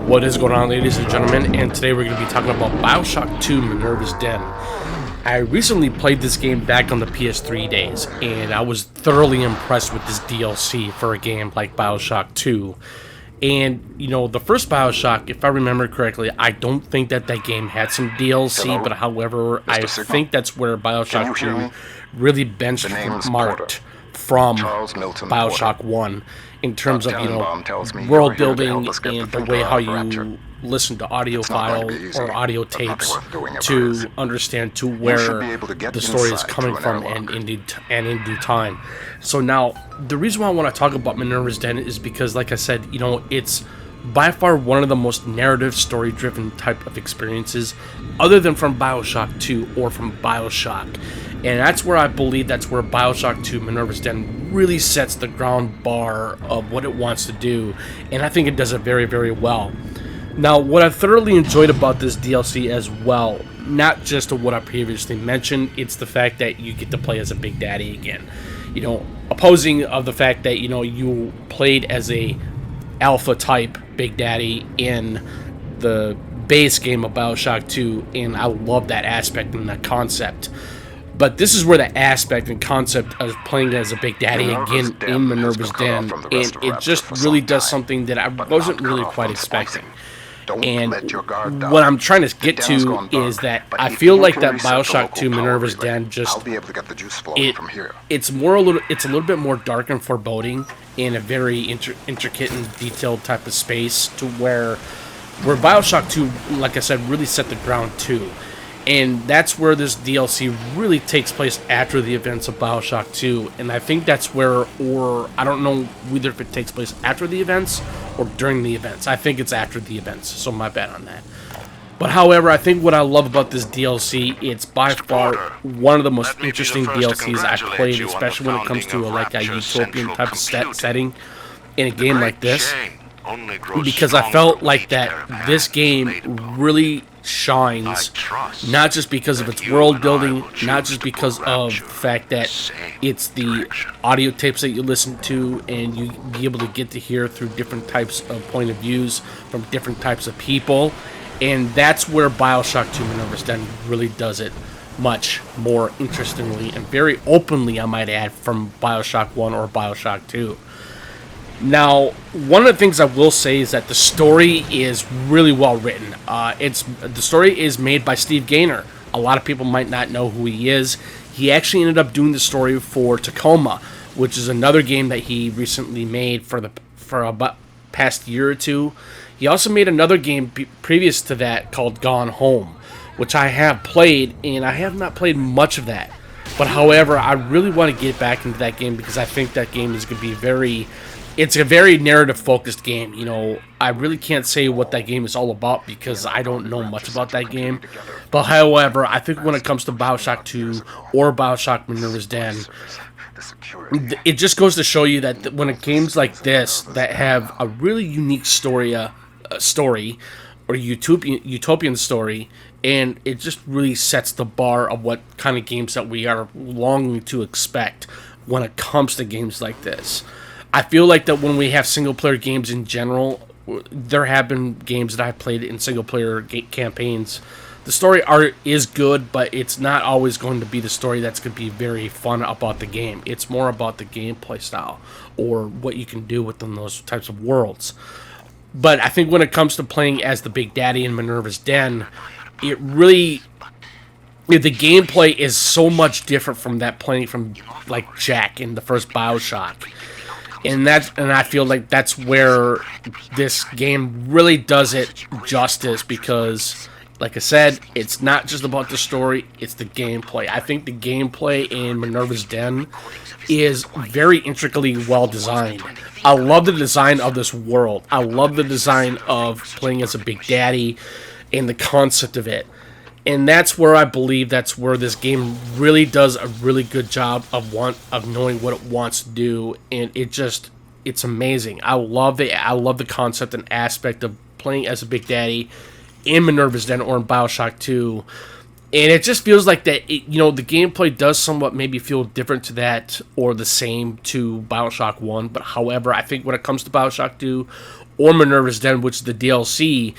What is going on, ladies and gentlemen? And today we're going to be talking about Bioshock 2 Minerva's Den. I recently played this game back on the PS3 days, and I was thoroughly impressed with this DLC for a game like Bioshock 2. And, you know, the first Bioshock, if I remember correctly, I don't think that game had some DLC, Hello? but however, I think that's where Bioshock Can you hear 2 me? really name's benchmarked Porter. from Charles Milton Bioshock Porter. 1 in terms of, you know, Tannenbaum tells me world you're here to building help us get the and the finger way how out of Rapture. you listen to audio It's not going to files be easy, or audio but nothing tapes worth doing ever to is. understand to should where be able to get the story is inside coming through from an airlock. and in due time. So now, the reason why I want to talk about Minerva's Den is because, like I said, you know, it's by far one of the most narrative, story-driven type of experiences, other than from Bioshock 2 or from Bioshock. And that's where I believe that's where Bioshock 2 Minerva's Den really sets the ground bar of what it wants to do, and I think it does it very, very well. Now, what I thoroughly enjoyed about this DLC as well, not just what I previously mentioned, it's the fact that you get to play as a Big Daddy again. You know, opposing of the fact that, you know, you played as a alpha type Big Daddy in the base game of Bioshock 2, and I love that aspect and that concept. But this is where the aspect and concept of playing as a Big Daddy Minerva's again Den in has Minerva's been cut off Den, from the and rest of it Rapture just for really some does time, something that I but wasn't not cut really off quite from expecting. splicing. Don't And let your guard down. what I'm trying to The get den's to gone dark, is that but I if feel you like can that reset the Bioshock local 2 power Minerva's relay, Den just I'll be able to get the juice flowing from here. it's a little bit more dark and foreboding in a very intricate and detailed type of space, to where Bioshock 2, like I said, really set the ground too. And that's where this DLC really takes place after the events of Bioshock 2. And I think that's where, or I don't know whether if it takes place after the events or during the events. I think it's after the events, so my bad on that. But however, I think what I love about this DLC, it's by far one of the most interesting DLCs I've played, especially when it comes to like a utopian type of setting in a game like this. Because I felt like that this game really shines, not just because of its world building, not just because of the fact that it's the audio tapes that you listen to and you be able to get to hear through different types of point of views from different types of people. And that's where Bioshock 2 Minerva's Den really does it much more interestingly and very openly, I might add, from Bioshock 1 or Bioshock 2. Now, one of the things I will say is that the story is really well written. The story is made by Steve Gaynor. A lot of people might not know who he is. He actually ended up doing the story for Tacoma, which is another game that he recently made for about past year or two. He also made another game previous to that called Gone Home, which I have played, and I have not played much of that. But however, I really want to get back into that game because I think that game is going to be it's a very narrative-focused game. You know, I really can't say what that game is all about because I don't know much about that game. But however, I think when it comes to Bioshock 2 or Bioshock Minerva's Den, it just goes to show you that when games like this that have a really unique story or utopian story, and it just really sets the bar of what kind of games that we are longing to expect when it comes to games like this. I feel like that when we have single-player games in general, there have been games that I've played in single-player campaigns. The story art is good, but it's not always going to be the story that's going to be very fun about the game. It's more about the gameplay style or what you can do within those types of worlds. But I think when it comes to playing as the Big Daddy in Minerva's Den, the gameplay is so much different from that playing from like Jack in the first Bioshock. And I feel like that's where this game really does it justice because, like I said, it's not just about the story, it's the gameplay. I think the gameplay in Minerva's Den is very intricately well designed. I love the design of this world. I love the design of playing as a Big Daddy and the concept of it. And that's where I believe that's where this game really does a really good job of knowing what it wants to do, and it's amazing. I love it. I love the concept and aspect of playing as a Big Daddy in Minerva's Den or in Bioshock 2. And it just feels like that, the gameplay does somewhat maybe feel different to that or the same to Bioshock 1. But however, I think when it comes to Bioshock 2 or Minerva's Den, which is the DLC,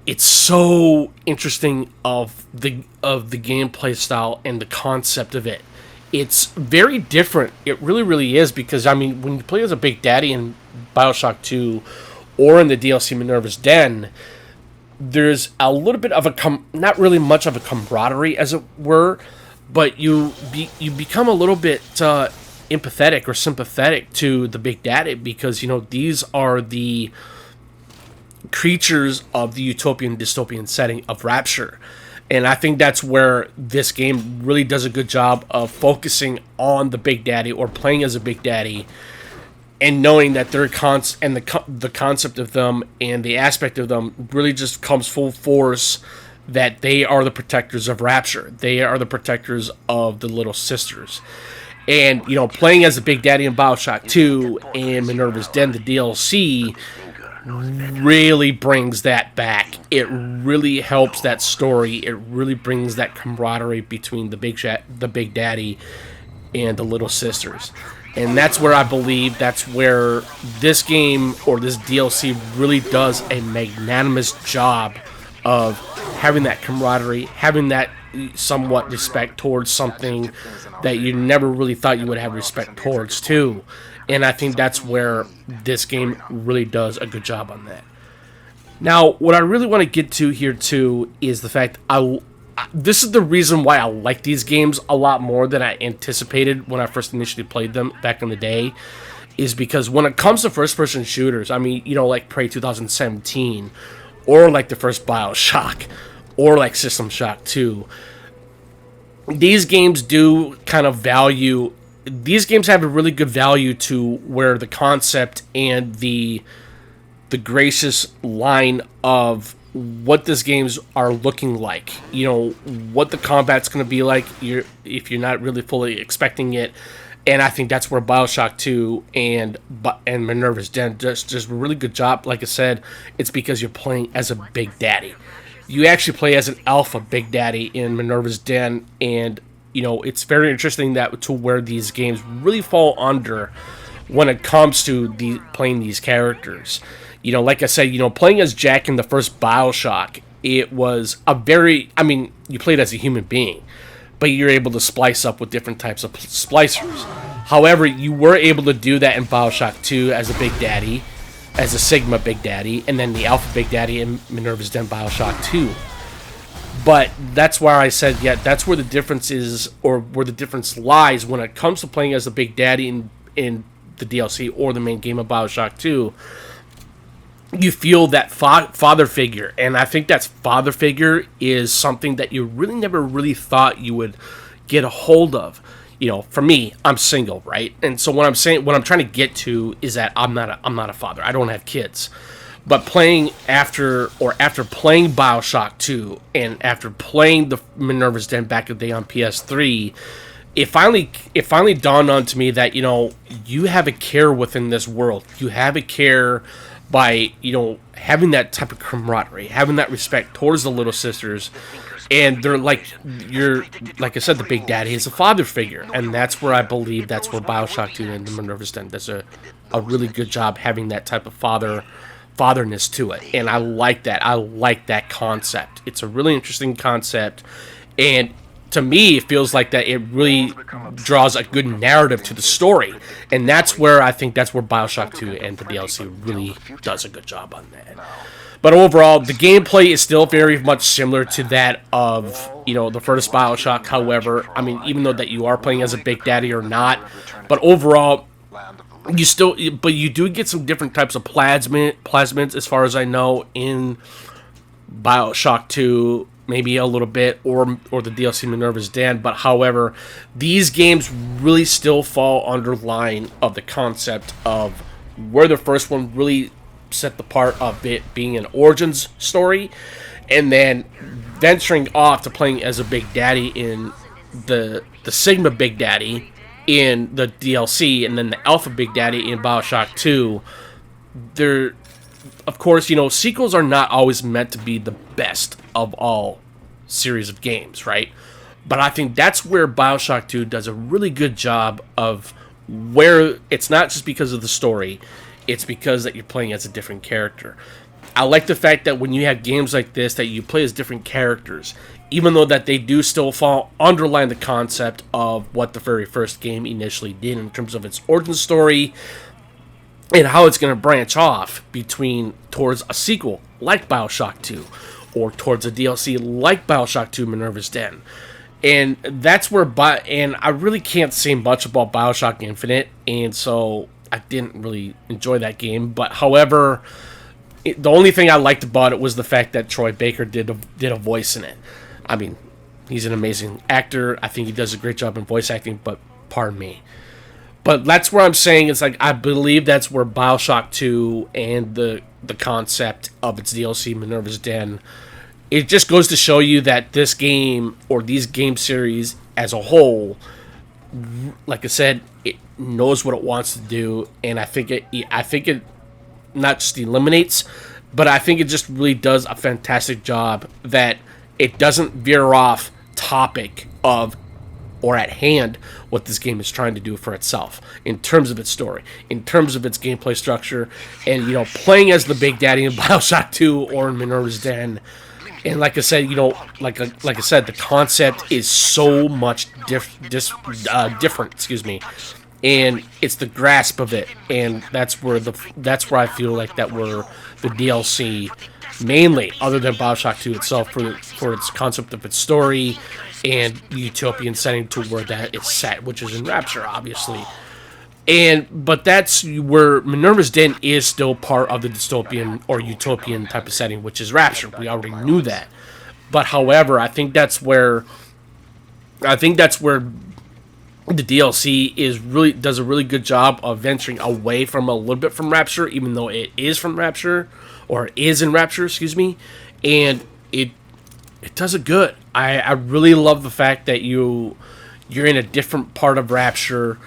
it's so interesting of the gameplay style and the concept of it. It's very different. It really, really is, because, I mean, when you play as a Big Daddy in Bioshock 2 or in the DLC Minerva's Den, there's a little bit of not really much of a camaraderie, as it were, but you become a little bit empathetic or sympathetic to the Big Daddy, because, these are the creatures of the utopian dystopian setting of Rapture. And I think that's where this game really does a good job of focusing on the Big Daddy, or playing as a Big Daddy, and knowing that their the concept of them and the aspect of them really just comes full force, that they are the protectors of Rapture. They are the protectors of the Little Sisters. And, playing as a Big Daddy in Bioshock 2 and Minerva's Den, the DLC, really brings that back. It really helps that story. It really brings that camaraderie between the Big Daddy and the Little Sisters. And that's where I believe that's where this game, or this DLC, really does a magnanimous job of having that camaraderie, having that somewhat respect towards something that you never really thought you would have respect towards too. And I think that's where this game really does a good job on that. Now, what I really want to get to here too is the fact this is the reason why I like these games a lot more than I anticipated when I first initially played them back in the day, is because when it comes to first-person shooters, I mean, like Prey 2017, or like the first Bioshock, or like System Shock 2, these games do kind of value... These games have a really good value to where the concept and the gracious line of what these games are looking like, what the combat's going to be like, if you're not really fully expecting it. And I think that's where Bioshock 2 and Minerva's Den does a really good job. Like I said, it's because you're playing as a Big Daddy. You actually play as an alpha Big Daddy in Minerva's Den, and it's very interesting that to where these games really fall under when it comes to playing these characters. Like I said, playing as Jack in the first Bioshock, it was you played as a human being, but you're able to splice up with different types of splicers. However, you were able to do that in Bioshock 2 as a Big Daddy, as a Sigma Big Daddy, and then the Alpha Big Daddy in Minerva's Den Bioshock 2. But that's why I said, that's where the difference is, or where the difference lies when it comes to playing as a Big Daddy in the DLC or the main game of Bioshock 2. You feel that father figure, and I think that father figure is something that you really never really thought you would get a hold of. For me, I'm single, right? And so what I'm trying to get to is that I'm not a father. I don't have kids. But after playing Bioshock 2 and after playing the Minerva's Den back in the day on PS3, it finally dawned on to me that you have a care within this world. You have a care by having that type of camaraderie, having that respect towards the Little Sisters, and they're like I said, the Big Daddy is a father figure, and that's where I believe that's where Bioshock 2 and the Minerva's Den does a really good job having that type of fatherness to it. And I like that. I like that concept. It's a really interesting concept, and to me, it feels like that it really draws a good narrative to the story, and that's where I think that's where Bioshock 2 and the DLC really does a good job on that. But overall, the gameplay is still very much similar to that of the first Bioshock. However, I mean, even though that you are playing as a Big Daddy or not, but overall, you do get some different types of plasmids, as far as I know, in Bioshock 2. Maybe a little bit, or the DLC Minerva's Den. But however, these games really still fall under line of the concept of where the first one really set the part of it being an origins story, and then venturing off to playing as a Big Daddy in the Sigma Big Daddy in the DLC, and then the Alpha Big Daddy in Bioshock 2. Of course, sequels are not always meant to be the best of all series of games, right? But I think that's where Bioshock 2 does a really good job of where it's not just because of the story, it's because that you're playing as a different character. I like the fact that when you have games like this that you play as different characters, even though that they do still underline the concept of what the very first game initially did in terms of its origin story and how it's going to branch off between towards a sequel like Bioshock 2 or towards a DLC like Bioshock 2 Minerva's Den. And that's where and I really can't say much about Bioshock Infinite, and so I didn't really enjoy that game. But however, the only thing I liked about it was the fact that Troy Baker did a voice in it. I mean, he's an amazing actor. I think he does a great job in voice acting, but pardon me. But that's where I'm saying it's like I believe that's where Bioshock 2 and the concept of its DLC Minerva's Den, it just goes to show you that this game or these game series as a whole, like I said, it knows what it wants to do, and I think it not just eliminates, but I think it just really does a fantastic job that it doesn't veer off topic of or at hand what this game is trying to do for itself in terms of its story, in terms of its gameplay structure, and playing as the Big Daddy in Bioshock 2 or in Minerva's Den. And like I said, like I said, the concept is so much different. Excuse me, and it's the grasp of it, and that's where I feel like that where the DLC mainly, other than Bioshock 2 itself, for its concept of its story and the utopian setting to where that is set, which is in Rapture, obviously. But that's where Minerva's Den is still part of the dystopian or utopian type of setting, which is Rapture. We already knew that. But however, I think that's where the DLC does a really good job of venturing away from a little bit from Rapture, even though it is from Rapture, or is in Rapture, excuse me, and it does it good. I really love the fact that you're in a different part of Rapture,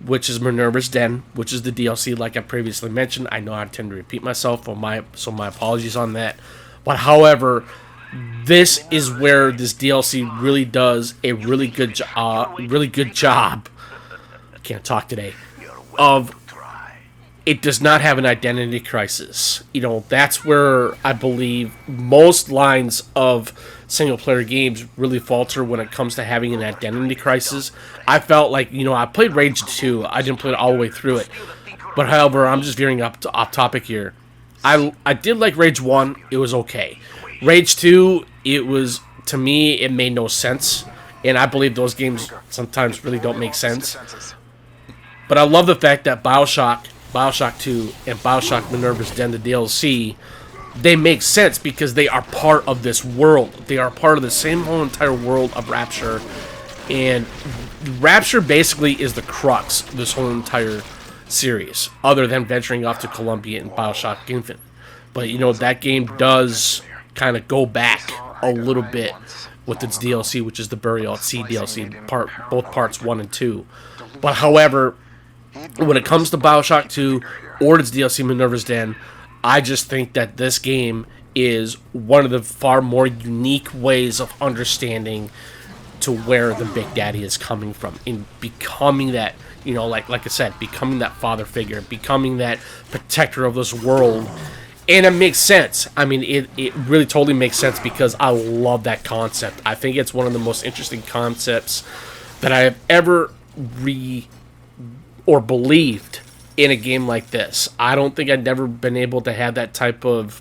which is Minerva's Den, which is the DLC, like I previously mentioned. I know I tend to repeat myself, so my apologies on that. But however, this is where this DLC really does a really good job. I can't talk today. Of it does not have an identity crisis. That's where I believe most lines of single-player games really falter when it comes to having an identity crisis. I felt like, I played Rage 2. I didn't play it all the way through it. But however, I'm just veering off topic here. I did like Rage 1. It was okay. Rage 2, to me, it made no sense. And I believe those games sometimes really don't make sense. But I love the fact that Bioshock 2, and Bioshock Minerva's Den, the DLC, they make sense because they are part of this world. They are part of the same whole entire world of Rapture. And Rapture basically is the crux of this whole entire series, other than venturing off to Columbia and Bioshock Infinite. But, that game does kind of go back a little bit with its DLC, which is the Burial at Sea DLC, both parts 1 and 2. But, however, when it comes to Bioshock 2 or its DLC Minerva's Den, I just think that this game is one of the far more unique ways of understanding to where the Big Daddy is coming from, in becoming that, like I said, becoming that father figure, becoming that protector of this world. And it makes sense. I mean, it really totally makes sense because I love that concept. I think it's one of the most interesting concepts that I have ever believed in a game like this. I don't think I'd never been able to have that type of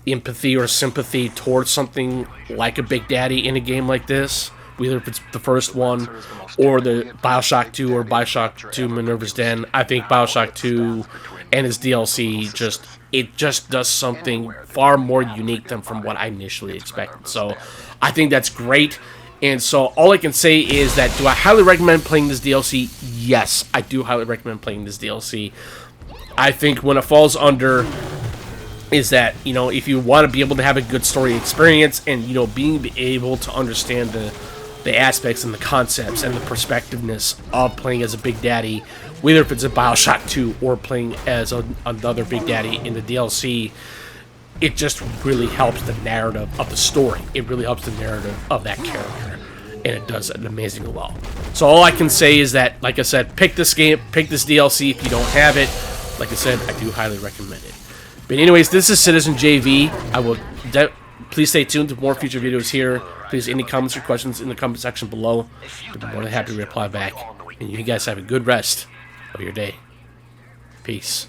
empathy or sympathy towards something like a Big Daddy in a game like this, whether if it's the first one or the Bioshock 2 or Bioshock 2 Minerva's Den. I think Bioshock 2 and its DLC just does something far more unique than from what I initially expected. So I think that's great. And so all I can say is that, do I highly recommend playing this DLC? Yes, I do highly recommend playing this DLC. I think when it falls under is that, if you want to be able to have a good story experience and, being able to understand the aspects and the concepts and the perspectiveness of playing as a Big Daddy, whether if it's a Bioshock 2 or playing as another Big Daddy in the DLC, it just really helps the narrative of the story. It really helps the narrative of that character, and it does it amazingly well. So all I can say is that, like I said, pick this game, pick this DLC if you don't have it. Like I said, I do highly recommend it. But anyways, this is Citizen JV. I will please stay tuned to more future videos here. Please, any comments or questions in the comment section below. I'd be more than happy to reply back. And you guys have a good rest of your day. Peace.